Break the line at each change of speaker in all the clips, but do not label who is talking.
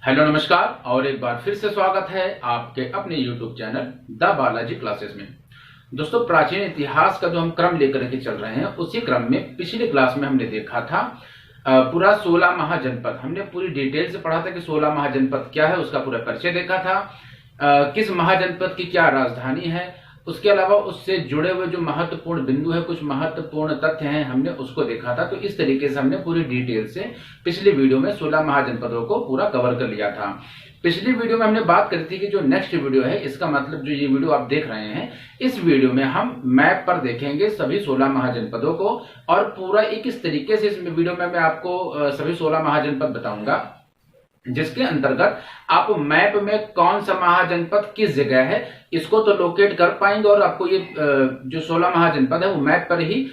Hello नमस्कार और एक बार फिर से स्वागत है आपके अपने YouTube channel the Balaji classes में। दोस्तों, प्राचीन इतिहास का जो हम क्रम लेकर के चल रहे हैं उसी क्रम में पिछली क्लास में हमने देखा था पूरा 16 महाजनपद। हमने पूरी डिटेल से पढ़ा था कि 16 महाजनपद क्या है, उसका पूरा परिचय देखा था। किस महाजनपद की क्या राजधानी है, उसके अलावा उससे जुड़े हुए जो महत्वपूर्ण बिंदु है, कुछ महत्वपूर्ण तथ्य हैं, हमने उसको देखा था। तो इस तरीके से हमने पूरी डिटेल से पिछली वीडियो में 16 महाजनपदों को पूरा कवर कर लिया था। पिछली वीडियो में हमने बात करी थी कि जो नेक्स्ट वीडियो है, इसका मतलब जो ये वीडियो आप देख रहे हैं, इस वीडियो में हम मैप पर देखेंगे सभी 16 महाजनपदों को और पूरा एक इस तरीके से इस वीडियो में मैं आपको सभी 16 महाजनपद बताऊंगा, जिसके अंतर्गत आप मैप में कौन सा महाजनपद किस जगह है इसको तो लोकेट कर पाएंगे और आपको ये जो 16 महाजनपद है वो मैप पर ही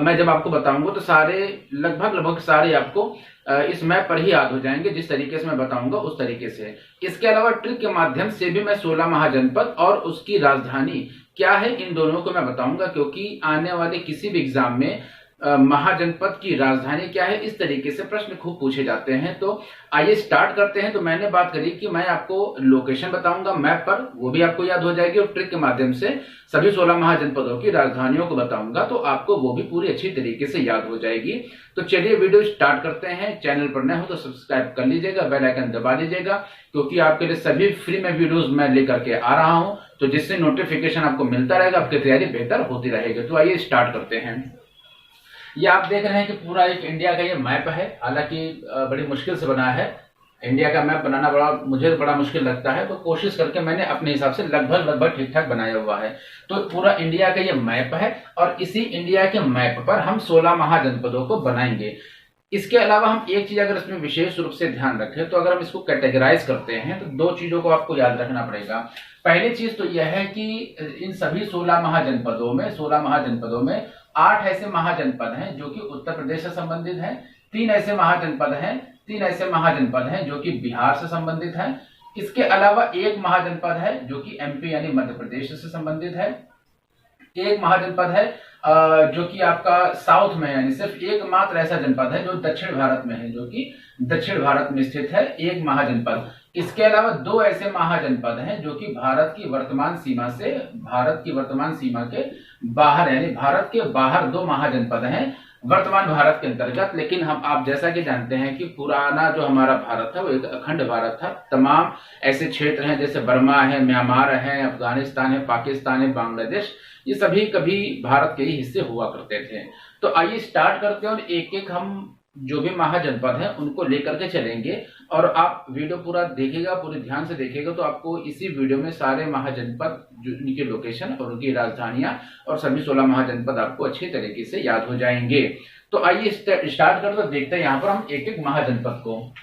मैं जब आपको बताऊंगा तो सारे लगभग सारे आपको इस मैप पर ही याद हो जाएंगे। जिस तरीके से मैं बताऊंगा उस तरीके से। इसके अलावा ट्रिक के माध्यम से भी मैं 16 महाजनपद और उसकी राजधानी क्या है इन दोनों को मैं बताऊंगा, क्योंकि आने वाले किसी भी एग्जाम में महाजनपद की राजधानी क्या है इस तरीके से प्रश्न खूब पूछे जाते हैं। तो आइए स्टार्ट करते हैं। तो मैंने बात करी कि मैं आपको लोकेशन बताऊंगा मैप पर, वो भी आपको याद हो जाएगी, और ट्रिक के माध्यम से सभी 16 महाजनपदों की राजधानियों को बताऊंगा तो आपको वो भी पूरी अच्छी तरीके से याद हो जाएगी। तो चलिए वीडियो स्टार्ट करते हैं। चैनल पर नए हो तो सब्सक्राइब कर लीजिएगा, बेल आइकन दबा लीजिएगा, क्योंकि आपके लिए सभी फ्री में वीडियोज मैं लेकर के आ रहा हूं, तो जिससे नोटिफिकेशन आपको मिलता रहेगा, आपकी तैयारी बेहतर होती रहेगी। तो आइए स्टार्ट करते हैं। ये आप देख रहे हैं कि पूरा एक इंडिया का ये मैप है। हालांकि बड़ी मुश्किल से बना है। इंडिया का मैप बनाना मुझे बड़ा मुश्किल लगता है, तो कोशिश करके मैंने अपने हिसाब से लगभग ठीक ठाक बनाया हुआ है। तो पूरा इंडिया का ये मैप है और इसी इंडिया के मैप पर हम 16 महाजनपदों को बनाएंगे। इसके अलावा हम एक चीज अगर इसमें विशेष रूप से ध्यान रखें तो अगर हम इसको कैटेगराइज करते हैं तो दो चीजों को आपको याद रखना पड़ेगा। पहली चीज तो यह है कि इन सभी 16 महाजनपदों में 8 ऐसे महाजनपद हैं जो कि उत्तर प्रदेश से संबंधित हैं, 3 ऐसे महाजनपद हैं जो कि बिहार से संबंधित हैं। इसके अलावा एक महाजनपद है जो कि एमपी यानी मध्य प्रदेश से संबंधित है। एक महाजनपद है जो कि आपका साउथ में, यानी सिर्फ एकमात्र ऐसा जनपद है जो दक्षिण भारत में है, जो कि दक्षिण भारत में स्थित है, एक महाजनपद। इसके अलावा 2 ऐसे महाजनपद हैं जो कि भारत की वर्तमान सीमा के बाहर, यानी भारत के बाहर 2 महाजनपद हैं वर्तमान भारत के अंतर्गत। लेकिन आप जैसा कि जानते हैं कि पुराना जो हमारा भारत था वो एक अखंड भारत था। तमाम ऐसे क्षेत्र हैं जैसे बर्मा है, म्यांमार है, अफगानिस्तान है, पाकिस्तान है, बांग्लादेश, ये सभी कभी भारत के ही हिस्से हुआ करते थे। तो आइए स्टार्ट करते हैं और एक एक हम जो भी महाजनपद हैं उनको लेकर के चलेंगे और आप वीडियो पूरा देखिएगा, पूरे ध्यान से देखिएगा तो आपको इसी वीडियो में सारे महाजनपद, जो उनकी लोकेशन और उनकी राजधानियां और सभी 16 महाजनपद आपको अच्छे तरीके से याद हो जाएंगे। तो आइए स्टार्ट करते हैं। देखते हैं यहाँ पर हम एक एक महाजनपद को।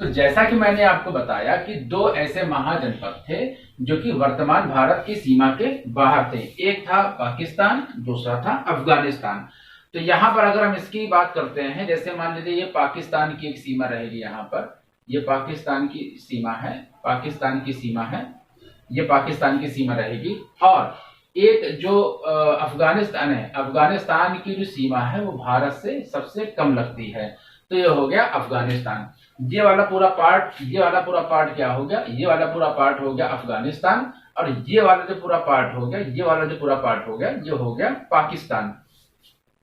तो जैसा कि मैंने आपको बताया कि 2 ऐसे महाजनपद थे जो कि वर्तमान भारत की सीमा के बाहर थे। एक था पाकिस्तान, दूसरा था अफगानिस्तान। तो यहाँ पर अगर हम इसकी बात करते हैं, जैसे मान लीजिए ये पाकिस्तान की एक सीमा रहेगी, यहाँ पर ये पाकिस्तान की सीमा है, ये पाकिस्तान की सीमा रहेगी। और एक जो अफगानिस्तान है, अफगानिस्तान की जो सीमा है वो भारत से सबसे कम लगती है, तो ये हो गया अफगानिस्तान। ये वाला पूरा पार्ट क्या हो गया, ये वाला पूरा पार्ट हो गया अफगानिस्तान, और ये वाला जो पूरा पार्ट हो गया, ये हो गया पाकिस्तान।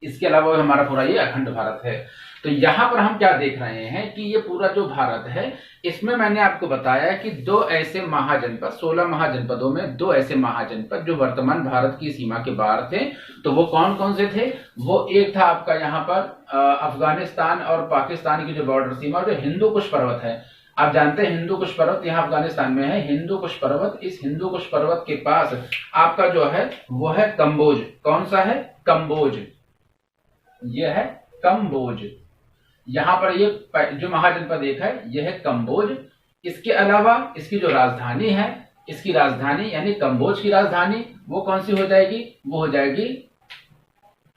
इसके अलावा हमारा पूरा ये अखंड भारत है। तो यहाँ पर हम क्या देख रहे हैं कि ये पूरा जो भारत है इसमें मैंने आपको बताया कि 2 ऐसे महाजनपद, 16 महाजनपदों में 2 ऐसे महाजनपद जो वर्तमान भारत की सीमा के बाहर थे। तो वो कौन कौन से थे? वो एक था आपका यहाँ पर अफगानिस्तान और पाकिस्तान की जो बॉर्डर सीमा, जो हिंदू कुश पर्वत है। आप जानते हैं हिंदू कुश पर्वत यहाँ अफगानिस्तान में है। हिंदू कुश पर्वत, इस हिंदू कुश पर्वत के पास आपका जो है वो है कंबोज। कौन सा है? कंबोज। ये है कंबोज। यहाँ पर ये जो महाजनपद एक है ये है कंबोज। इसके अलावा इसकी जो राजधानी है, इसकी राजधानी यानी कंबोज की राजधानी वो कौन सी हो जाएगी? वो हो जाएगी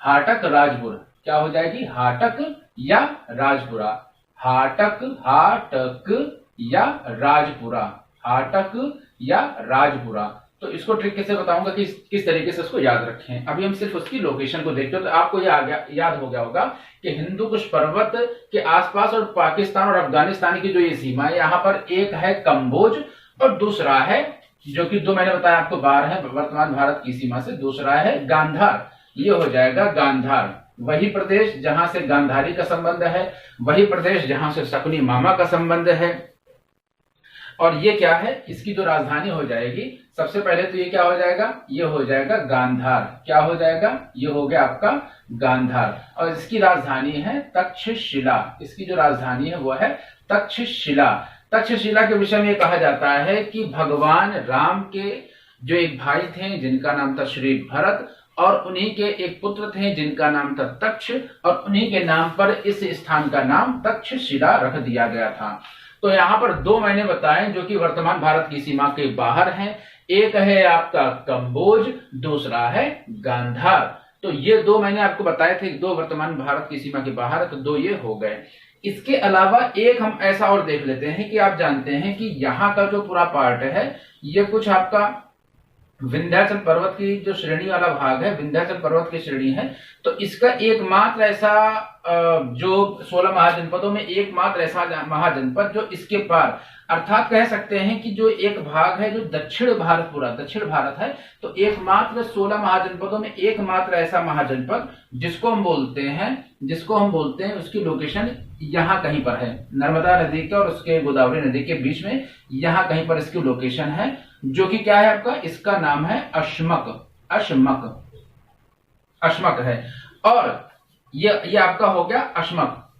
हाटक राजपुर। क्या हो जाएगी? हाटक या राजपुरा। हाटक या राजपुरा। तो इसको ट्रिक कैसे बताऊंगा कि किस तरीके से उसको याद रखें। अभी हम सिर्फ उसकी लोकेशन को देखते हो, तो आपको याद हो गया होगा कि हिंदू कुश पर्वत के आसपास और पाकिस्तान और अफगानिस्तान की जो ये सीमा है, यहाँ पर एक है कम्बोज और दूसरा है, जो कि दो मैंने बताया आपको बार है वर्तमान भारत की सीमा से, दूसरा है गांधार। ये हो जाएगा गांधार, वही प्रदेश जहां से गांधारी का संबंध है, वही प्रदेश जहां से शकुनी मामा का संबंध है। और ये क्या है, इसकी जो राजधानी हो जाएगी, सबसे पहले तो ये क्या हो जाएगा, ये हो जाएगा गांधार। क्या हो जाएगा, ये हो गया आपका गांधार। और इसकी राजधानी है तक्षशिला। इसकी जो राजधानी है वो है तक्षशिला। तक्षशिला के विषय में कहा जाता है कि भगवान राम के जो एक भाई थे जिनका नाम था श्री भरत, और उन्हीं के एक पुत्र थे जिनका नाम था तक्ष, और उन्हीं के नाम पर इस स्थान का नाम तक्षशिला रख दिया गया था। तो यहाँ पर दो मैंने बताए जो कि वर्तमान भारत की सीमा के बाहर हैं। एक है आपका कम्बोज, दूसरा है गांधार। तो ये दो मैंने आपको बताए थे, दो वर्तमान भारत की सीमा के बाहर है, तो दो ये हो गए। इसके अलावा एक हम ऐसा और देख लेते हैं कि आप जानते हैं कि यहाँ का जो पूरा पार्ट है, ये कुछ आपका विंध्याचल पर्वत की जो श्रेणी वाला भाग है, विंध्याचल पर्वत की श्रेणी है। तो इसका एकमात्र ऐसा जो 16 महाजनपदों में एकमात्र ऐसा महाजनपद जो इसके पार, अर्थात कह सकते हैं कि जो एक भाग है जो दक्षिण भारत, पूरा दक्षिण भारत है, तो एकमात्र 16 महाजनपदों में एकमात्र ऐसा महाजनपद जिसको हम बोलते हैं उसकी लोकेशन यहाँ कहीं पर है, नर्मदा नदी के और उसके गोदावरी नदी के बीच में यहाँ कहीं पर इसकी लोकेशन है, जो कि क्या है आपका, इसका नाम है अश्मक है। और ये आपका हो गया अश्मक,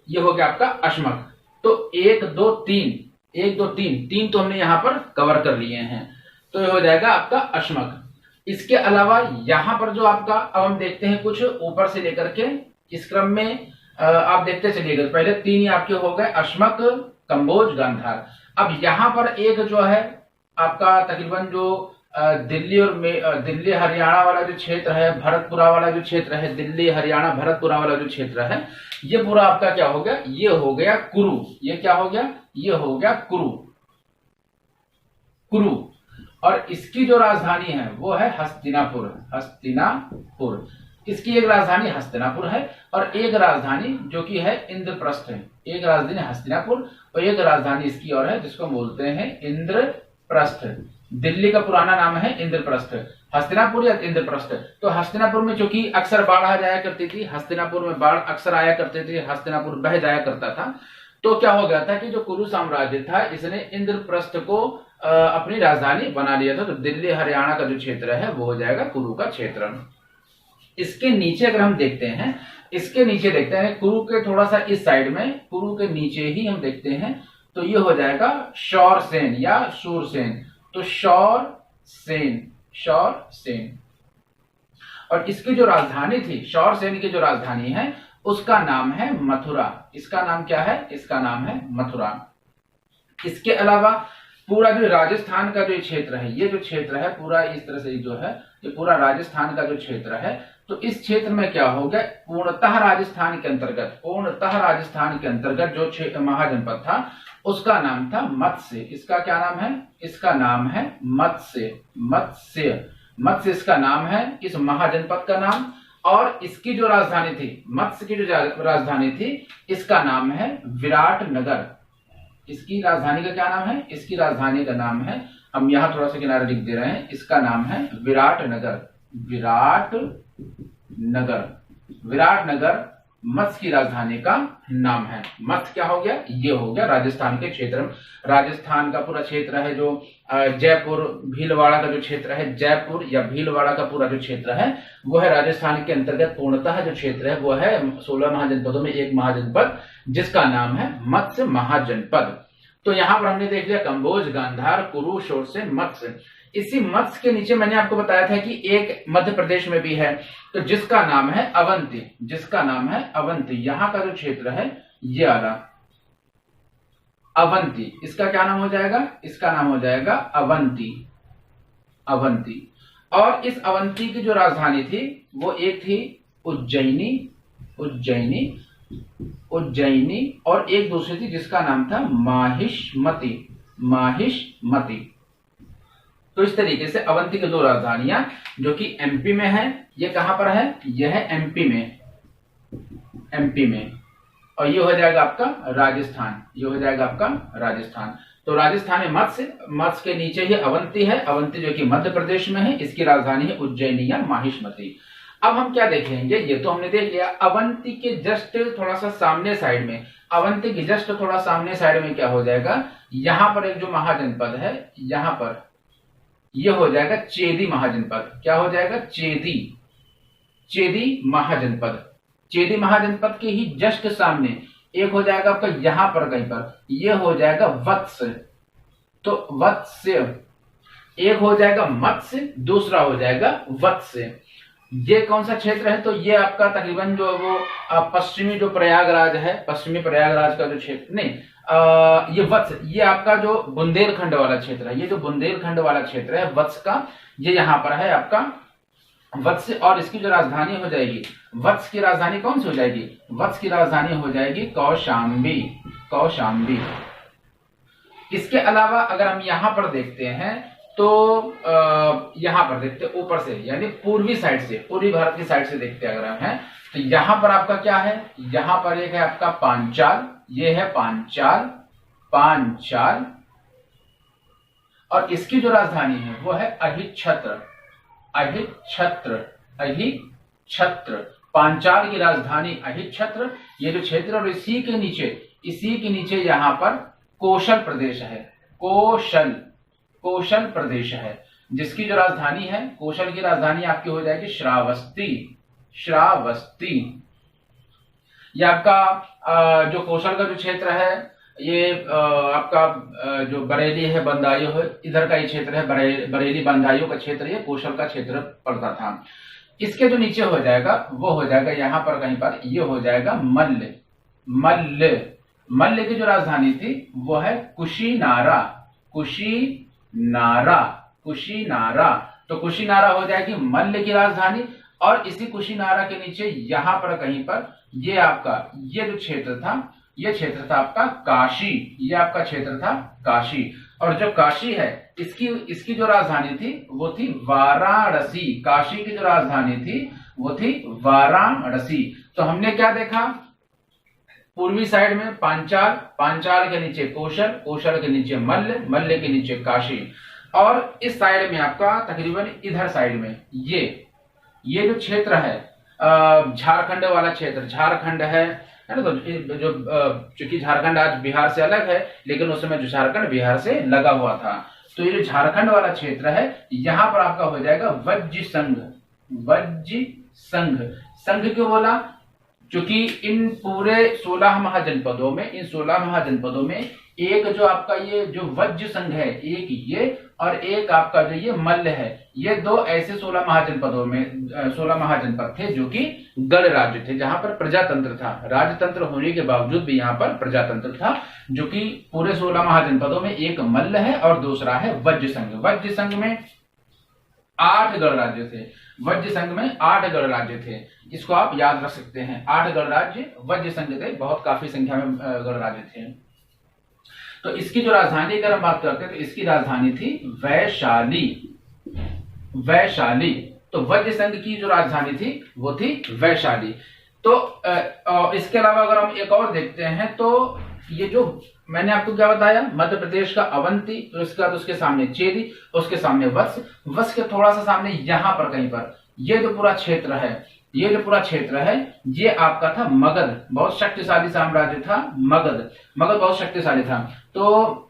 ये हो गया आपका अश्मक। तो 1 2 3 तो हमने यहां पर कवर कर लिए हैं, तो ये हो जाएगा आपका अश्मक। इसके अलावा यहां पर जो आपका, अब हम देखते हैं कुछ ऊपर से लेकर के इस क्रम में आप देखते चलिएगा। पहले 3 ही आपके हो गए, अश्मक, कम्बोज, गांधार। अब यहां पर एक जो है आपका तकरीबन जो दिल्ली हरियाणा वाला जो क्षेत्र है, भरतपुरा वाला जो क्षेत्र है, दिल्ली हरियाणा भरतपुरा वाला जो क्षेत्र है, ये पूरा आपका क्या हो गया, ये हो गया कुरु। ये क्या हो गया, ये हो गया कुरु। और इसकी जो राजधानी है वो है हस्तिनापुर। इसकी एक राजधानी हस्तिनापुर है और एक राजधानी जो कि है इंद्रप्रस्थ है। एक राजधानी हस्तिनापुर और एक राजधानी इसकी और है जिसको बोलते हैं इंद्रप्रस्थ। दिल्ली का पुराना नाम है इंद्रप्रस्थ, हस्तिनापुर या इंद्रप्रस्थ। तो हस्तिनापुर में चूंकि अक्सर बाढ़ आ जाया करती थी, हस्तिनापुर में बाढ़ अक्सर आया करते थे, हस्तिनापुर बह जाया करता था, तो क्या हो गया था कि जो कुरु साम्राज्य था इसने इंद्रप्रस्थ को अपनी राजधानी बना लिया था। तो दिल्ली हरियाणा का जो क्षेत्र है वो हो जाएगा कुरु का क्षेत्र। इसके नीचे अगर हम देखते हैं, कुरु के थोड़ा सा इस साइड में, कुरु के नीचे ही हम देखते हैं, तो ये हो जाएगा शौरसेन या शूरसेन। तो शौरसेन। और इसकी जो राजधानी थी, शौरसेन की जो राजधानी है उसका नाम है मथुरा। इसका नाम क्या है, इसका नाम है मथुरा। इसके अलावा पूरा जो राजस्थान का जो क्षेत्र है, ये जो क्षेत्र है पूरा इस तरह से जो है, ये पूरा राजस्थान का जो क्षेत्र है, तो इस क्षेत्र में क्या हो गया, पूर्णतः राजस्थान के अंतर्गत जो महाजनपद था उसका नाम था मत्स्य। इसका क्या नाम है, इसका नाम है मत्स्य इसका नाम है, इस महाजनपद का नाम। और इसकी जो राजधानी थी, मत्स्य की जो राजधानी थी, इसका नाम है विराटनगर। इसकी राजधानी का क्या नाम है, इसकी राजधानी का नाम है, हम यहां थोड़ा सा किनारे लिख दे रहे हैं, इसका नाम है विराटनगर मत्स्य की राजधानी का नाम है। मत्स्य क्या हो गया, ये हो गया राजस्थान के क्षेत्र में। राजस्थान का पूरा क्षेत्र है जो जयपुर भीलवाड़ा का जो क्षेत्र है, जयपुर या भीलवाड़ा का पूरा जो क्षेत्र है वो है राजस्थान के अंतर्गत। पूर्णतः जो क्षेत्र है वो है 16 महाजनपदों में एक महाजनपद जिसका नाम है मत्स्य महाजनपद। तो यहां पर हमने देख लिया कम्बोज, गांधार, कुरु, शौरसेन, मत्स्य। इसी मत्स्य के नीचे मैंने आपको बताया था कि एक मध्य प्रदेश में भी है, तो जिसका नाम है अवंती। यहाँ का जो क्षेत्र है ये आला अवंती, इसका क्या नाम हो जाएगा, इसका नाम हो जाएगा अवंती। और इस अवंती की जो राजधानी थी वो एक थी उज्जैनी और एक दूसरी थी जिसका नाम था माहिष्मती। तो इस तरीके से अवंती की दो राजधानियां जो कि एमपी में है, ये कहां पर है, यह है एमपी में, एमपी में, और ये हो जाएगा आपका राजस्थान, ये हो जाएगा आपका राजस्थान। तो राजस्थान में मत्स्य के नीचे ही अवंती है, अवंती जो कि मध्य प्रदेश में है, इसकी राजधानी है उज्जैनी या माहिष्मती। अब हम क्या देखेंगे, ये तो हमने देख लिया, अवंती के जस्ट थोड़ा सा सामने साइड में, अवंती के जस्ट थोड़ा सामने साइड में क्या हो जाएगा, यहां पर एक जो महाजनपद है, यहां पर यह हो जाएगा चेदी महाजनपद। क्या हो जाएगा, चेदी, चेदी महाजनपद। चेदी महाजनपद के ही जस्ट सामने एक हो जाएगा आपका यहां पर कहीं पर, यह हो जाएगा वत्स, तो वत्स्य, एक हो जाएगा मत्स्य, दूसरा हो जाएगा वत्स्य। ये कौन सा क्षेत्र है, तो ये आपका तकरीबन जो वो पश्चिमी जो प्रयागराज है, पश्चिमी प्रयागराज का जो क्षेत्र, नहीं ये वत्स, ये आपका जो बुंदेलखंड वाला क्षेत्र है, ये जो बुंदेलखंड वाला क्षेत्र है वत्स का, ये यहां पर है आपका वत्स। और इसकी जो राजधानी हो जाएगी, वत्स की राजधानी कौन सी हो जाएगी, वत्स की राजधानी हो जाएगी कौशाम्बी, कौशाम्बी। इसके अलावा अगर हम यहां पर देखते हैं तो यहां पर देखते हैं ऊपर से, यानी पूर्वी साइड से, पूर्वी भारत की साइड से देखते हैं अगर हम हैं, तो यहां पर आपका क्या है, यहां पर एक है आपका पांचाल, ये है पांचाल, पांचाल, और इसकी जो राजधानी है वो है अहिच्छत्र, अहिच्छत्र, अहिच्छत्र। पांचाल की राजधानी अहिच्छत्र, ये जो क्षेत्र, और इसी के नीचे यहां पर कौशल प्रदेश है, कौशल, कौशल प्रदेश है, जिसकी जो राजधानी है, कौशल की राजधानी आपकी हो जाएगी श्रावस्ती, श्रावस्ती। ये आपका जो कौशल का जो क्षेत्र है, ये आपका जो बरेली है, बंदायूं है, इधर का ये क्षेत्र है, बरेली बंदायूं का क्षेत्र, ये कौशल का क्षेत्र पड़ता था। इसके जो नीचे हो जाएगा वो हो जाएगा यहां पर कहीं पर, ये हो जाएगा मल्ल, मल्ल। मल्ल की जो राजधानी थी वो है कुशीनारा, कुशीनारा, कुशीनारा। तो कुशीनारा हो जाएगी मल्ल की राजधानी, और इसी कुशीनारा के नीचे यहां पर कहीं पर ये आपका ये जो क्षेत्र था, ये क्षेत्र था आपका काशी, ये आपका क्षेत्र था काशी। और जो काशी है इसकी जो राजधानी थी वो थी वाराणसी, काशी की जो राजधानी थी वो थी वाराणसी। तो हमने क्या देखा, पूर्वी साइड में पांचाल, पांचाल के नीचे कौशल, कौशल के नीचे मल्ल, मल्ल के नीचे काशी, और इस साइड में आपका तकरीबन इधर साइड में ये जो क्षेत्र है झारखंड वाला क्षेत्र, झारखंड है ना। तो जो चूंकि झारखंड आज बिहार से अलग है, लेकिन उस समय जो झारखंड बिहार से लगा हुआ था, तो ये जो झारखंड वाला क्षेत्र है, यहां पर आपका हो जाएगा वज्र संघ, वज्र संघ। संघ क्यों बोला, क्योंकि इन पूरे 16 महाजनपदों में, इन 16 महाजनपदों में एक जो आपका ये जो वज्र संघ है, एक ये और एक आपका जो ये मल्ल है, ये दो ऐसे 16 महाजनपदों में 16 महाजनपद थे जो कि गण राज्य थे, जहां पर प्रजातंत्र था। राजतंत्र होने के बावजूद भी यहाँ पर प्रजातंत्र था, जो कि पूरे 16 महाजनपदों में एक मल्ल है और दूसरा है वज्र संघ। वज्र संघ में 8 गण राज्य थे, वज्र संघ में 8 गण राज्य थे, इसको आप याद रख सकते हैं। 8 गण राज्य वज्र संघ थे, बहुत काफी संख्या में गण राज्य थे। तो इसकी जो राजधानी अगर हम बात करते हैं तो इसकी राजधानी थी वैशाली, वैशाली। तो वज्र संघ की जो राजधानी थी वो थी वैशाली। तो इसके अलावा अगर हम एक और देखते हैं तो ये जो मैंने आपको क्या बताया, मध्य प्रदेश का अवंती, तो इसके बाद उसके सामने चेदी, उसके सामने वत्स, वत्स के थोड़ा सा सामने यहां पर कहीं पर ये जो पूरा क्षेत्र है, ये जो पूरा क्षेत्र है ये आपका था मगध, बहुत शक्तिशाली साम्राज्य था मगध, मगध बहुत शक्तिशाली था। तो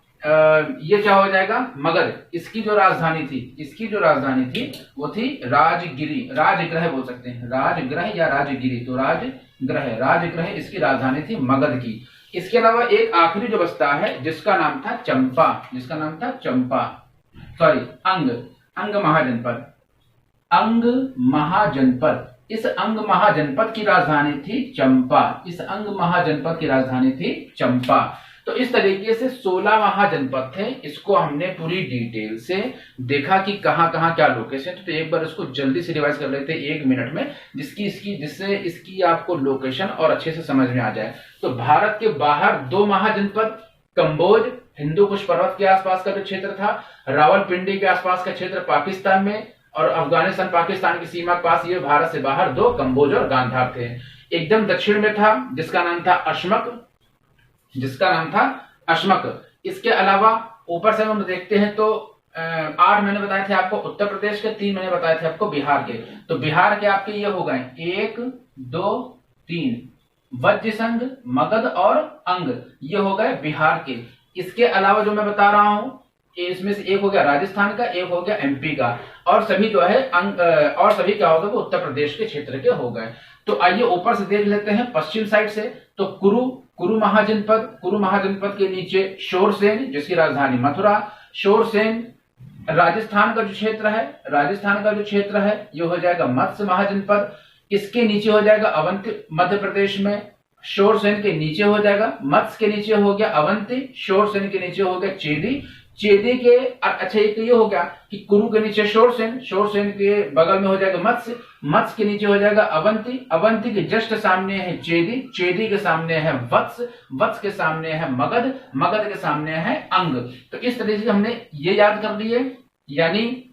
ये क्या हो जाएगा मगध। इसकी जो राजधानी थी, इसकी जो राजधानी थी वो थी राजगिरी, राजगृह बोल सकते हैं, राजगृह या राजगिरी, तो राजगृह, राजगृह इसकी राजधानी थी मगध की। इसके अलावा एक आखिरी जो बस्ता है जिसका नाम था चंपा, जिसका नाम था चंपा, सॉरी अंग, अंग महाजनपद, अंग महाजनपद। इस अंग महाजनपद की राजधानी थी चंपा, इस अंग महाजनपद की राजधानी थी चंपा। तो इस तरीके से 16 महाजनपद थे, इसको हमने पूरी डिटेल से देखा कि कहां कहां क्या लोकेशन। तो एक बार इसको जल्दी से रिवाइज कर लेते हैं 1 मिनट में, जिससे इसकी आपको लोकेशन और अच्छे से समझ में आ जाए। तो भारत के बाहर 2 महाजनपद, कंबोज हिंदू कुश पर्वत के आसपास का जो क्षेत्र था, रावलपिंडी के आसपास का क्षेत्र पाकिस्तान में, और अफगानिस्तान पाकिस्तान की सीमा के पास ये भारत से बाहर 2 कंबोज और गांधार थे। एकदम दक्षिण में था जिसका नाम था अशमक। इसके अलावा ऊपर से हम देखते हैं तो 8 मैंने बताए थे आपको उत्तर प्रदेश के, 3 मैंने बताए थे आपको बिहार के। तो बिहार के आपके ये हो गए 1 2 3 वज्रसंघ, मगध और अंग, ये हो गए बिहार के। इसके अलावा जो मैं बता रहा हूं इसमें से एक हो गया राजस्थान का, एक हो गया एमपी का, और सभी जो है और सभी क्या होगा वो उत्तर प्रदेश के क्षेत्र के हो गए। तो आइए ऊपर से देख लेते हैं पश्चिम साइड से। तो कुरु महाजनपद के नीचे शोरसेन जिसकी राजधानी मथुरा, शोरसेन राजस्थान का जो क्षेत्र है ये हो जाएगा मत्स्य महाजनपद। इसके नीचे हो जाएगा अवंती मध्य प्रदेश में, शोरसेन के नीचे हो जाएगा मत्स्य, के नीचे हो गया अवंती, शोरसेन के नीचे हो गया चेदी के अच्छा एक तो ये हो गया कि कुरु के नीचे शोरसेन के बगल में हो जाएगा मत्स्य के नीचे हो जाएगा अवंती के जस्ट सामने है चेदी के सामने है वत्स के सामने है मगध के सामने है अंग। तो इस तरीके से हमने ये याद कर लिए, यानी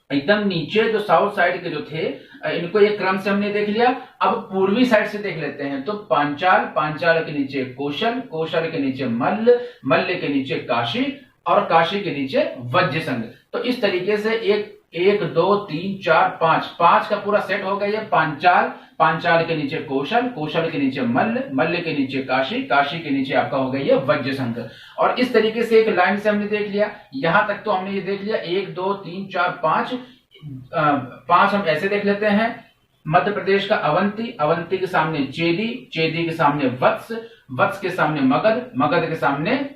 एकदम नीचे जो साउथ साइड के जो थे इनको एक क्रम से हमने देख लिया। अब पूर्वी साइड से देख लेते हैं। तो पांचाल के नीचे कौशल के नीचे मल्ल के नीचे काशी, और काशी के नीचे वज्रसंघ। तो इस तरीके से 1 2 3 4 5 का पूरा सेट हो गया। ये पांचाल के नीचे कौशल के नीचे मल्ल के नीचे काशी के नीचे आपका हो गया ये वज्रसंघ। और इस तरीके से एक लाइन से हमने देख लिया। यहां तक तो हमने ये देख लिया 1 2 3 4 5 हम ऐसे देख लेते हैं। मध्य प्रदेश का अवंती के सामने चेदी के सामने वत्स के सामने मगध के सामने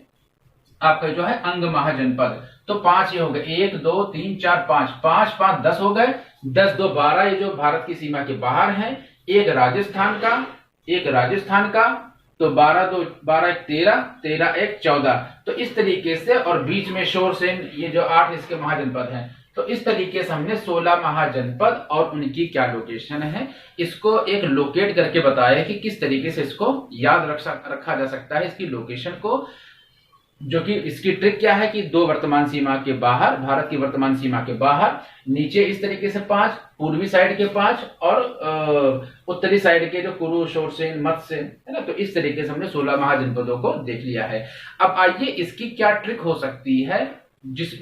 आपका जो है अंग महाजनपद। तो 5 ये हो गए, 1 2 3 4 5 10 हो गए। 10 2 12 ये जो भारत की सीमा के बाहर है। एक राजस्थान का, तो 12 2 12 1 13 1 14। तो इस तरीके से, और बीच में शोरसेन ये जो 8 इसके महाजनपद हैं। तो इस तरीके से हमने 16 महाजनपद और उनकी क्या लोकेशन है इसको एक लोकेट करके बताया कि किस तरीके से इसको याद रखा जा सकता है इसकी लोकेशन को। जो कि इसकी ट्रिक क्या है कि 2 वर्तमान सीमा के बाहर, भारत की वर्तमान सीमा के बाहर नीचे इस तरीके से 5, पूर्वी साइड के 5 और उत्तरी साइड के जो कुरु शोरसेन मत्स्य है ना। तो इस तरीके से हमने 16 महाजनपदों को देख लिया है। अब आइए इसकी क्या ट्रिक हो सकती है,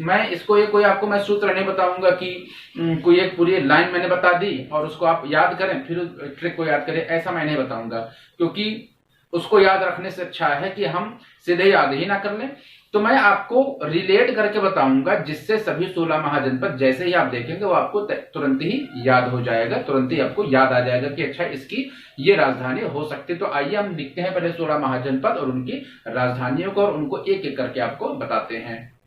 मैं इसको ये कोई आपको मैं सूत्र नहीं बताऊंगा कि कोई एक पूरी लाइन मैंने बता दी और उसको आप याद करें फिर ट्रिक को याद करें, ऐसा मैं नहीं बताऊंगा, क्योंकि उसको याद रखने से अच्छा है कि हम सीधे याद ही ना कर लें। तो मैं आपको रिलेट करके बताऊंगा जिससे सभी 16 महाजनपद जैसे ही आप देखेंगे वो आपको तुरंत ही याद हो जाएगा, तुरंत ही आपको याद आ जाएगा कि अच्छा इसकी ये राजधानी हो सकती है। तो आइए हम लिखते हैं पहले 16 महाजनपद और उनकी राजधानियों को, और उनको एक एक करके आपको बताते हैं।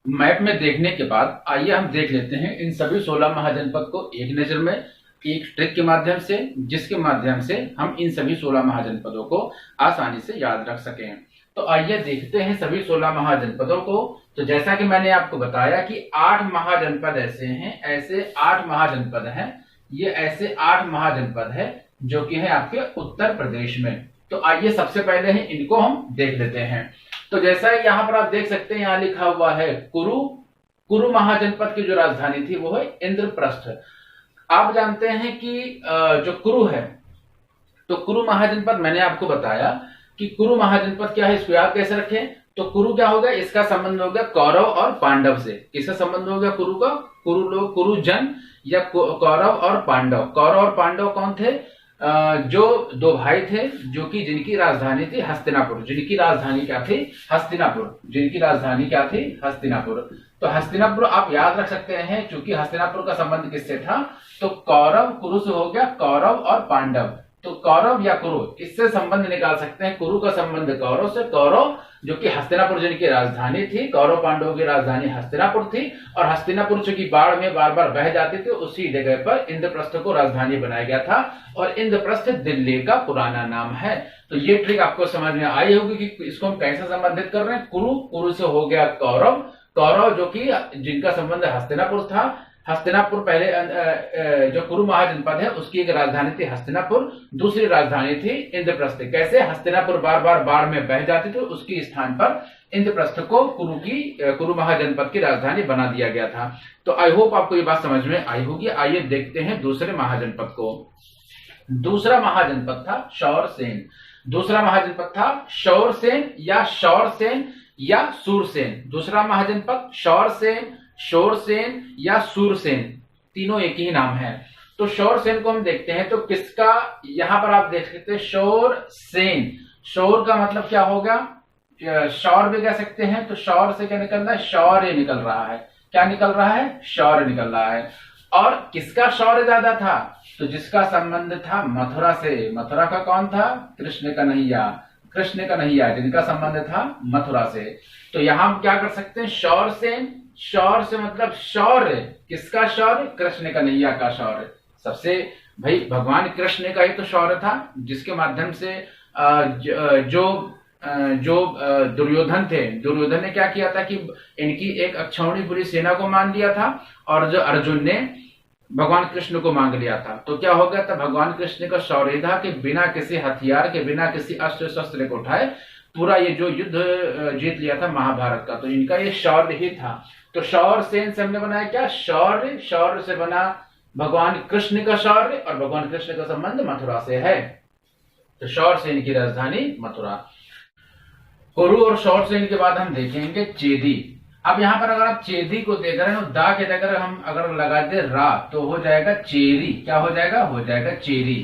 मैप में देखने के बाद आइए हम देख लेते हैं इन सभी 16 महाजनपद को एक नजर में, एक ट्रिक के माध्यम से, जिसके माध्यम से हम इन सभी 16 महाजनपदों को आसानी से याद रख सकें। तो आइए देखते हैं सभी 16 महाजनपदों को। तो जैसा कि मैंने आपको बताया कि 8 महाजनपद ऐसे 8 महाजनपद हैं, ये ऐसे 8 महाजनपद है जो कि है आपके उत्तर प्रदेश में। तो आइए सबसे पहले है इनको हम देख लेते हैं। तो जैसा यहाँ पर आप देख सकते हैं, यहाँ लिखा हुआ है कुरु महाजनपद की जो राजधानी थी वो है इंद्रप्रस्थ। आप जानते हैं कि जो कुरु है, तो कुरु महाजनपद मैंने आपको बताया कि कुरु महाजनपद क्या है, इसको याद कैसे रखें। तो कुरु क्या होगा, इसका संबंध हो गया कौरव और पांडव से। किसका संबंध हो गया कुरु का, कुरु लोग, कुरु जन या कौरव और पांडव। कौरव और पांडव कौन थे, जो 2 भाई थे जो कि जिनकी राजधानी थी हस्तिनापुर। जिनकी राजधानी क्या थी, हस्तिनापुर। जिनकी राजधानी क्या थी, हस्तिनापुर। तो हस्तिनापुर आप याद रख सकते हैं, क्योंकि हस्तिनापुर का संबंध किससे था, तो कौरव कुरु से हो गया, कौरव और पांडव। तो कौरव या कुरु, इससे संबंध निकाल सकते हैं। कुरु का संबंध कौरव से, कौरव जो कि हस्तिनापुर जिनकी राजधानी थी, कौरव पांडवों की राजधानी हस्तिनापुर थी, और हस्तिनापुर चूंकि बाढ़ में बार बार बह जाती थी, उसी जगह पर इंद्रप्रस्थ को राजधानी बनाया गया था। और इंद्रप्रस्थ दिल्ली का पुराना नाम है। तो ये ट्रिक आपको समझ में आई होगी कि इसको हम कैसे संबंधित कर रहे हैं। कुरु, कुरु से हो गया कौरव, कौरव जो कि जिनका संबंध हस्तिनापुर था। हस्तिनापुर पहले जो कुरु महाजनपद है उसकी एक राजधानी थी हस्तिनापुर, दूसरी राजधानी थी इंद्रप्रस्थ। कैसे हस्तिनापुर बार बार बाढ़ में बह जाती थी, उसकी स्थान पर इंद्रप्रस्थ को कुरु महाजनपद की राजधानी बना दिया गया था। तो आई होप आपको ये बात समझ में आई होगी। आइए देखते हैं दूसरे महाजनपद को। दूसरा महाजनपद था शौरसेन। दूसरा महाजनपद था शौरसेन या शौरसेन या सूरसेन। दूसरा महाजनपद शौरसेन, शौरसेन या सूरसेन, तीनों एक ही नाम है। तो शौरसेन को हम देखते हैं तो किसका, यहां पर आप देख सकते हैं शौरसेन। शौर का मतलब क्या होगा, शौर भी कह सकते हैं। तो शौर से क्या निकल रहा है, शौर्य निकल रहा है। क्या निकल रहा है, शौर्य निकल रहा है। और किसका शौर्य ज्यादा था, तो जिसका संबंध था मथुरा से। मथुरा का कौन था, कृष्ण कन्हैया। कृष्ण कन्हैया जिनका संबंध था मथुरा से। तो यहां हम क्या कर सकते हैं, शौरसेन, शौर से मतलब शौर्य, किसका शौर्य, कृष्ण कन्हैया का शौर्य। सबसे भाई भगवान कृष्ण का ही तो शौर्य था, जिसके माध्यम से जो दुर्योधन थे, दुर्योधन ने क्या किया था कि इनकी एक अक्षौणी पूरी सेना को मान लिया था, और जो अर्जुन ने भगवान कृष्ण को मांग लिया था। तो क्या हो गया था, भगवान कृष्ण का शौर्य था कि बिना किसी हथियार के, बिना किसी अस्त्र शस्त्र को उठाए पूरा ये जो युद्ध जीत लिया था महाभारत का। तो इनका ये शौर्य ही था। तो शौरसेन से हमने बनाया क्या, शौर्य। शौर्य से बना भगवान कृष्ण का शौर्य, और भगवान कृष्ण का संबंध मथुरा से है। तो शौरसेन की राजधानी मथुरा। कुरु और शौरसेन के बाद हम देखेंगे चेदी। अब यहाँ पर अगर आप चेदी को देख रहे हैं, दा के जगह हम अगर लगा दे रा तो हो जाएगा चेरी। क्या हो जाएगा, हो जाएगा चेरी।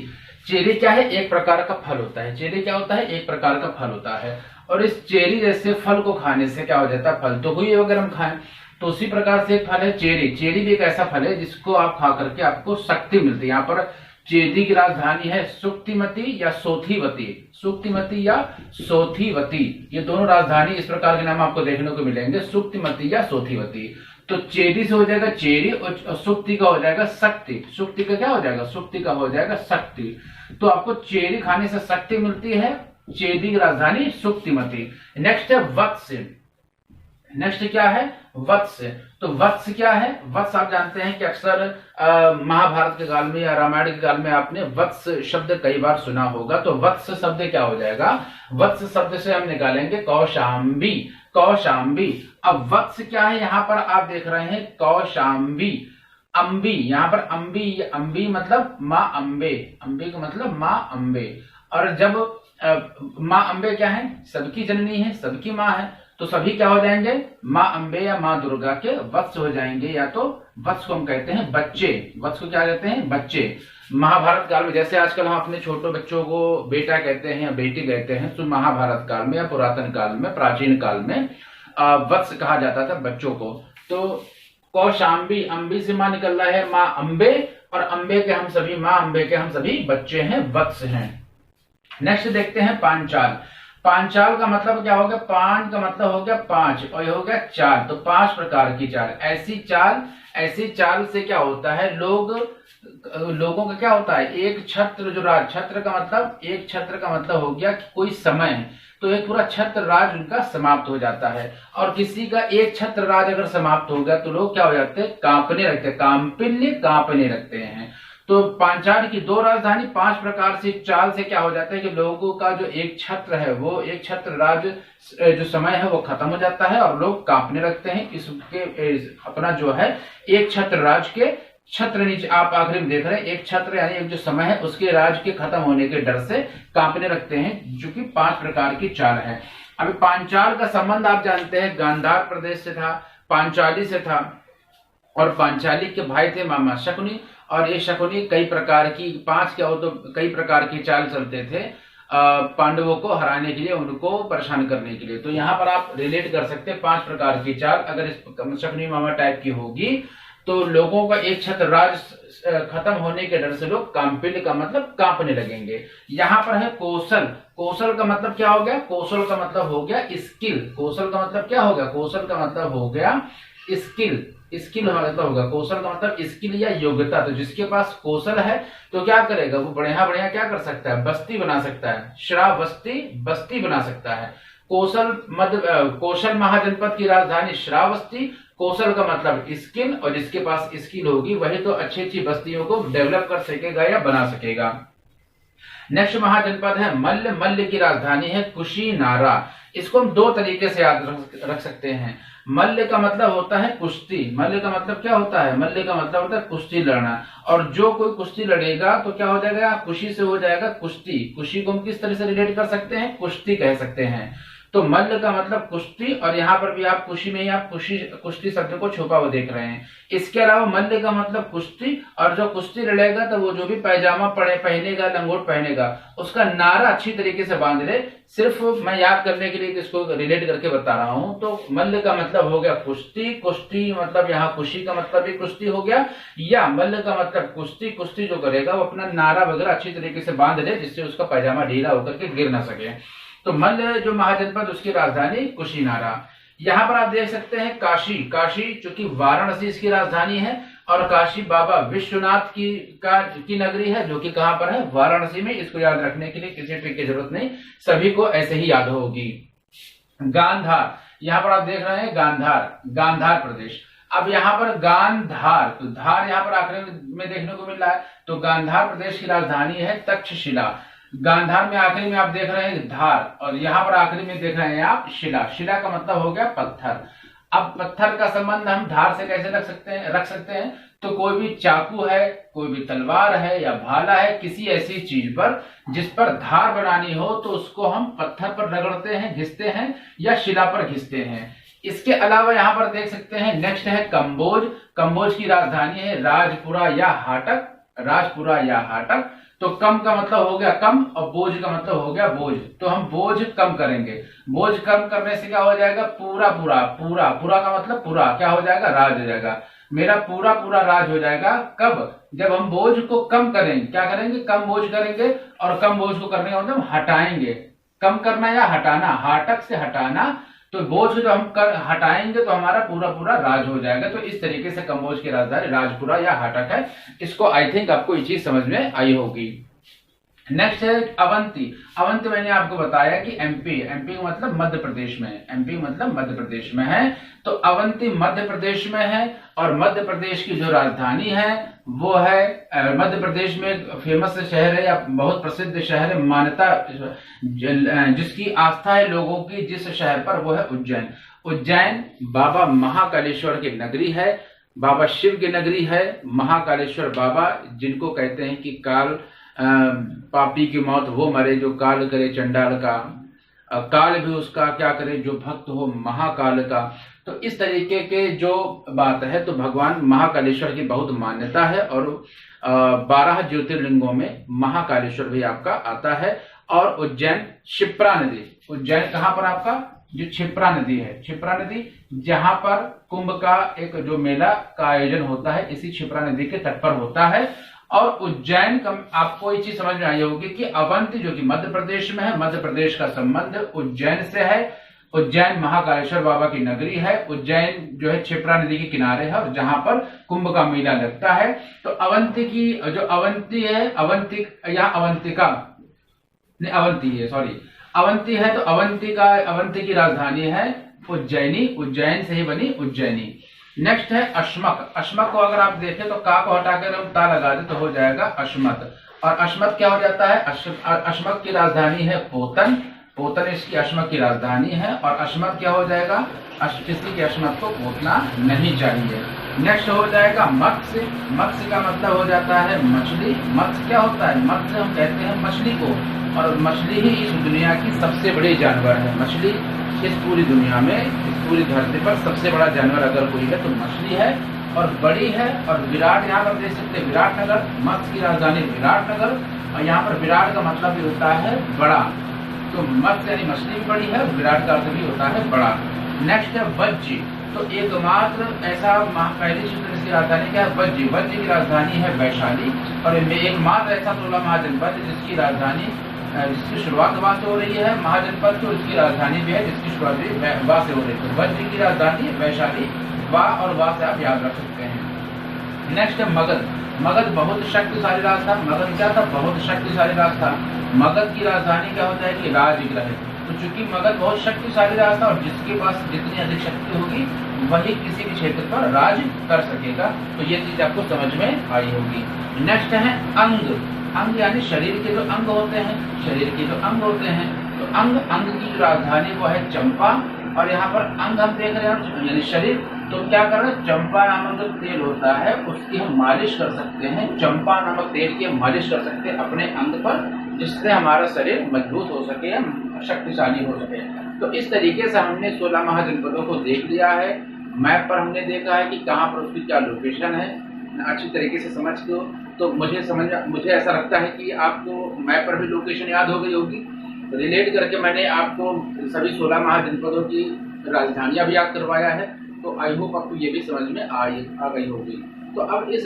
चेरी क्या है, एक प्रकार का फल होता है। चेरी क्या होता है, एक प्रकार का फल होता है। और इस चेरी जैसे फल को खाने से क्या हो जाता है, फल तो हुई अगर हम खाएं, तो उसी प्रकार से एक फल है चेरी। चेरी भी एक ऐसा फल है जिसको आप खा करके आपको शक्ति मिलती है। यहाँ पर चेदी की राजधानी है सुक्तिमती या सोथीवती। सुक्तिमती या सोथीवती, ये दोनों राजधानी इस प्रकार के नाम आपको देखने को मिलेंगे, सुक्तिमती या सोथीवती। तो चेदी से हो जाएगा चेरी, और सुक्ति का हो जाएगा शक्ति। सुक्ति का क्या हो जाएगा, सुक्ति का हो जाएगा शक्ति। तो आपको चेरी खाने से शक्ति मिलती है। चेदी की राजधानी सुक्तिमती। नेक्स्ट है वत्स। नेक्स्ट क्या है, वत्स। तो वत्स क्या है, वत्स आप जानते हैं कि अक्सर महाभारत के काल में या रामायण के काल में आपने वत्स शब्द कई बार सुना होगा। तो वत्स शब्द क्या हो जाएगा, वत्स शब्द से हम निकालेंगे कौशाम्बी। कौशाम्बी। अब वत्स क्या है, यहाँ पर आप देख रहे हैं कौशाम्बी। अंबी, यहाँ पर अंबी, अंबी मतलब माँ अम्बे। अंबी का मतलब माँ अम्बे। और जब माँ अम्बे क्या है, सबकी जननी है, सबकी माँ है, तो सभी क्या हो जाएंगे, माँ अम्बे या माँ दुर्गा के वत्स हो जाएंगे। या तो वत्स को हम कहते हैं बच्चे। वत्स को क्या कहते हैं, बच्चे। महाभारत काल में जैसे आजकल हम अपने छोटे बच्चों को बेटा कहते हैं या बेटी कहते हैं, तो महाभारत काल में या पुरातन काल में, प्राचीन काल में वत्स कहा जाता था बच्चों को। तो कौशाम्बी, अंबी से माँ निकल रहा है माँ अम्बे, और अम्बे के हम सभी, माँ अम्बे के हम सभी बच्चे हैं, वत्स हैं। नेक्स्ट देखते हैं पांचाल। पांचाल का मतलब क्या हो गया, पांच का मतलब हो गया पांच, और ये हो गया चाल। तो 5 प्रकार की चाल। ऐसी चाल से क्या होता है, लोगों का क्या होता है, एक छत्र जो राज, छत्र का मतलब, एक छत्र का मतलब हो गया कि कोई समय, तो एक पूरा छत्र राज उनका समाप्त हो जाता है। और किसी का एक छत्र राज अगर समाप्त हो गया तो लोग क्या हो जाते हैं, कांपने लगते हैं, कांपिल्य कांपने लगते हैं। तो पांचाल की 2 राजधानी, 5 प्रकार से चाल से क्या हो जाता है कि लोगों का जो एक छत्र है, वो एक छत्र राज जो समय है वो खत्म हो जाता है, और लोग कांपने लगते हैं। इसके अपना जो है एक छत्र राज के छत्र नीचे आप आखिरी में देख रहे हैं, एक छत्र यानी एक जो समय है उसके राज के खत्म होने के डर से कांपने लगते हैं, जो कि 5 प्रकार की चाल है। अभी पांचाल का संबंध आप जानते हैं गांधार प्रदेश से था, पांचाली से था, और पांचाली के भाई थे मामा शकुनी। और ये शकुनी कई प्रकार की, 5 क्या हो तो कई प्रकार की चाल चलते थे पांडवों को हराने के लिए, उनको परेशान करने के लिए। तो यहाँ पर आप रिलेट कर सकते हैं 5 प्रकार की चाल अगर इस शकुनी मामा टाइप की होगी, तो लोगों का एक छत्र राज खत्म होने के डर से लोग कांपिल्य का मतलब कांपने लगेंगे। यहाँ पर है कौशल। कौशल का मतलब क्या हो गया, कौशल का मतलब हो गया स्किल। कौशल का मतलब क्या हो गया, कौशल का मतलब हो गया स्किल, स्किल मतलब होगा, कौशल का मतलब स्किल या योग्यता। तो जिसके पास कौशल है तो क्या करेगा, वो बढ़िया बढ़िया क्या कर सकता है, बस्ती बना सकता है, श्रावस्ती बस्ती बना सकता है। कौशल महाजनपद की राजधानी श्रावस्ती। कौशल का मतलब स्किल, और जिसके पास स्किल होगी वही तो अच्छी अच्छी बस्तियों को डेवलप कर सकेगा या बना सकेगा। नेक्स्ट महाजनपद है मल्ल। मल्ल की राजधानी है कुशीनारा। इसको हम दो तरीके से याद रख सकते हैं। मल्ल का मतलब होता है कुश्ती। मल्ल का मतलब क्या होता है, मल्ल का मतलब होता है कुश्ती लड़ना। और जो कोई कुश्ती लड़ेगा तो क्या हो जाएगा, कुशी से हो जाएगा कुश्ती। कुशी को हम किस तरह से रिलेट कर सकते हैं, कुश्ती कह सकते हैं। तो मल्ल का मतलब कुश्ती, और यहाँ पर भी आप कुशी में ही आप कुश्ती शब्द को छुपा हुआ देख रहे हैं। इसके अलावा मल्ल का मतलब कुश्ती, और जो कुश्ती लड़ेगा तो वो जो भी पैजामा पहनेगा, लंगोट पहनेगा, उसका नारा अच्छी तरीके से बांध ले। सिर्फ मैं याद करने के लिए इसको रिलेट करके बता रहा हूं। तो मल्ल का मतलब हो गया कुश्ती। कुश्ती मतलब यहाँ कुशी का मतलब भी कुश्ती हो गया, या मल्ल का मतलब कुश्ती। कुश्ती जो करेगा वो अपना नारा वगैरह अच्छी तरीके से बांध ले, जिससे उसका पैजामा ढीला होकर के गिर ना सके। तो मल्ल जो महाजनपद, उसकी राजधानी कुशीनारा। यहाँ पर आप देख सकते हैं काशी। काशी चूंकि वाराणसी इसकी राजधानी है, और काशी बाबा विश्वनाथ की नगरी है, जो कि कहां पर है, वाराणसी में। इसको याद रखने के लिए किसी ट्रिक की जरूरत नहीं, सभी को ऐसे ही याद होगी। गांधार, यहाँ पर आप देख रहे हैं गांधार, गांधार प्रदेश। अब यहाँ पर गांधार, तो धार यहाँ पर आखिर में देखने को मिल रहा है। तो गांधार प्रदेश की राजधानी है तक्षशिला। गांधार में आखिरी में आप देख रहे हैं धार, और यहाँ पर आखिरी में देख रहे हैं आप शिला। शिला का मतलब हो गया पत्थर। अब पत्थर का संबंध हम धार से कैसे रख सकते हैं, तो कोई भी चाकू है, कोई भी तलवार है या भाला है, किसी ऐसी चीज पर जिस पर धार बनानी हो, तो उसको हम पत्थर पर रगड़ते हैं, घिसते हैं, या शिला पर घिसते हैं। इसके अलावा यहाँ पर देख सकते हैं नेक्स्ट है कंबोज। कंबोज की राजधानी है राजपुरा या हाटक। राजपुरा या हाटक। तो कम का मतलब हो गया कम, और बोझ का मतलब हो गया बोझ। तो हम बोझ कम करेंगे। बोझ कम करने से क्या हो जाएगा, पूरा पूरा। पूरा पूरा का मतलब पूरा क्या हो जाएगा, राज हो जाएगा। मेरा पूरा पूरा राज हो जाएगा कब, जब हम बोझ को कम करेंगे। क्या करेंगे, कम बोझ करेंगे, और कम बोझ को करने का मतलब हटाएंगे। कम करना या हटाना, हाटक से हटाना। तो बोझ जो हम हटाएंगे तो हमारा पूरा पूरा राज हो जाएगा। तो इस तरीके से कंबोज की राजधानी राजपुरा या हाटक है। इसको आई थिंक आपको ये चीज समझ में आई होगी। नेक्स्ट है अवंती। अवंती मैंने आपको बताया कि एमपी, एमपी का मतलब मध्य प्रदेश में, एमपी मतलब मध्य प्रदेश में है। तो अवंती मध्य प्रदेश में है, और मध्य प्रदेश की जो राजधानी है वो है, मध्य प्रदेश में फेमस शहर है या बहुत प्रसिद्ध शहर है, मान्यता जिसकी आस्था है लोगों की जिस शहर पर, वो है उज्जैन। उज्जैन बाबा महाकालेश्वर की नगरी है, बाबा शिव की नगरी है। महाकालेश्वर बाबा, जिनको कहते हैं कि काल पापी की मौत वो मरे जो काल करे चंडाल का, काल भी उसका क्या करे जो भक्त हो महाकाल का। तो इस तरीके के जो बात है, तो भगवान महाकालेश्वर की बहुत मान्यता है, और 12 ज्योतिर्लिंगों में महाकालेश्वर भी आपका आता है। और उज्जैन क्षिप्रा नदी, उज्जैन कहाँ पर आपका, जो क्षिप्रा नदी है, क्षिप्रा नदी जहां पर कुंभ का एक जो मेला का आयोजन होता है, इसी क्षिप्रा नदी के तट पर होता है। और उज्जैन का आपको ये चीज समझ में आई होगी कि अवंती जो कि मध्य प्रदेश में है, मध्य प्रदेश का संबंध उज्जैन से है। उज्जैन महाकालेश्वर बाबा की नगरी है। उज्जैन जो है क्षिप्रा नदी के किनारे है, और जहां पर कुंभ का मेला लगता है। तो अवंती की जो अवंती है, अवंती या अवंतिका नहीं, अवंती है, सॉरी अवंती है। तो अवंती की राजधानी है उज्जैनी। उज्जैन से ही बनी उज्जैनी। नेक्स्ट है अश्मक। अश्मक को अगर आप देखें तो का को हटाकर हम ता लगा दे तो हो जाएगा अश्मत। और अश्मत क्या हो जाता है, अश्मक की राजधानी है पोतन। पोतन इसकी अश्मक की राजधानी है। और अश्मत क्या हो जाएगा, किसी की अश्मत को पोतना नहीं चाहिए। नेक्स्ट हो जाएगा मत्स्य। मत्स्य का मतलब हो जाता है मछली। मत्स्य क्या होता है, मत्स्य हम कहते हैं मछली को, और मछली ही इस दुनिया की सबसे बड़ी जानवर है। मछली इस पूरी दुनिया में, इस पूरी धरती पर सबसे बड़ा जानवर अगर कोई है तो मछली है, और बड़ी है। और विराट यहाँ पर देख सकते हैं विराटनगर, मत्स्य की राजधानी विराटनगर। और यहाँ पर विराट का मतलब भी होता है बड़ा। तो मत्स्य यानी मछली भी बड़ी है, विराट का अर्थ भी होता है बड़ा। नेक्स्ट है वज्जी। तो एकमात्र ऐसा पहले क्षेत्र इसकी राजधानी क्या है, वज्जी। वज्जी की राजधानी है वैशाली। और एकमात्र ऐसा 16 महाजनपद जिसकी राजधानी, जिसकी शुरुआत वहां से हो रही है महाजनपद, तो इसकी राजधानी भी है जिसकी शुरुआत भी वहां से हो रही है। तो वज्र की राजधानी वैशाली, वा और वा से आप याद रख सकते हैं। नेक्स्ट है मगध। मगध बहुत शक्तिशाली राज था। मगध क्या था? बहुत शक्तिशाली राज था। मगध की राजधानी क्या होता है कि राजगृह। तो चूंकि मगध बहुत शक्तिशाली राज था और जिसके पास जितनी अधिक शक्ति होगी वही किसी भी क्षेत्र पर राज कर सकेगा। तो ये चीज आपको समझ में आई होगी। नेक्स्ट है अंग। अंग यानी शरीर के जो अंग होते हैं, शरीर के जो अंग होते हैं, तो अंग की जो राजधानी वो है चंपा। और यहाँ पर अंग हम देख रहे हैं यानी शरीर, तो क्या कर रहे हैं? चंपा नामक जो तेल होता है उसकी हम मालिश कर सकते हैं। चंपा नामक तेल की हम मालिश कर सकते हैं अपने अंग पर, जिससे हमारा शरीर मजबूत हो सके, शक्तिशाली हो सके। तो इस तरीके से हमने 16 महाजनपदों को देख लिया है। मैप पर हमने देखा है कि कहाँ पर उसकी क्या लोकेशन है। अच्छी तरीके से समझ दो तो मुझे ऐसा लगता है कि आपको मैप पर भी लोकेशन याद हो गई होगी। रिलेट करके मैंने आपको सभी 16 महाजनपदों की राजधानियां भी याद करवाया है। तो आई होप आपको ये भी समझ में आ गई होगी। तो अब इस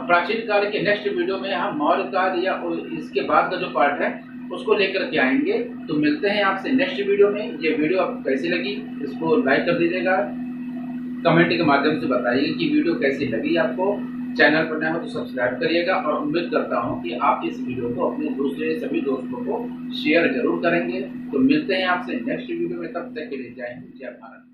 प्राचीन काल के नेक्स्ट वीडियो में हम मौर्य काल या इसके बाद का जो पार्ट है उसको लेकर के आएंगे। तो मिलते हैं आपसे नेक्स्ट वीडियो में। ये वीडियो आपको कैसी लगी इसको लाइक कर दीजिएगा, कमेंट के माध्यम से बताइए कि वीडियो कैसी लगी आपको। चैनल पर नया हो तो सब्सक्राइब करिएगा और उम्मीद करता हूं कि आप इस वीडियो को अपने दूसरे सभी दोस्तों को शेयर जरूर करेंगे। तो मिलते हैं आपसे नेक्स्ट वीडियो में, तब तक के लिए जय हिंद, जय भारत।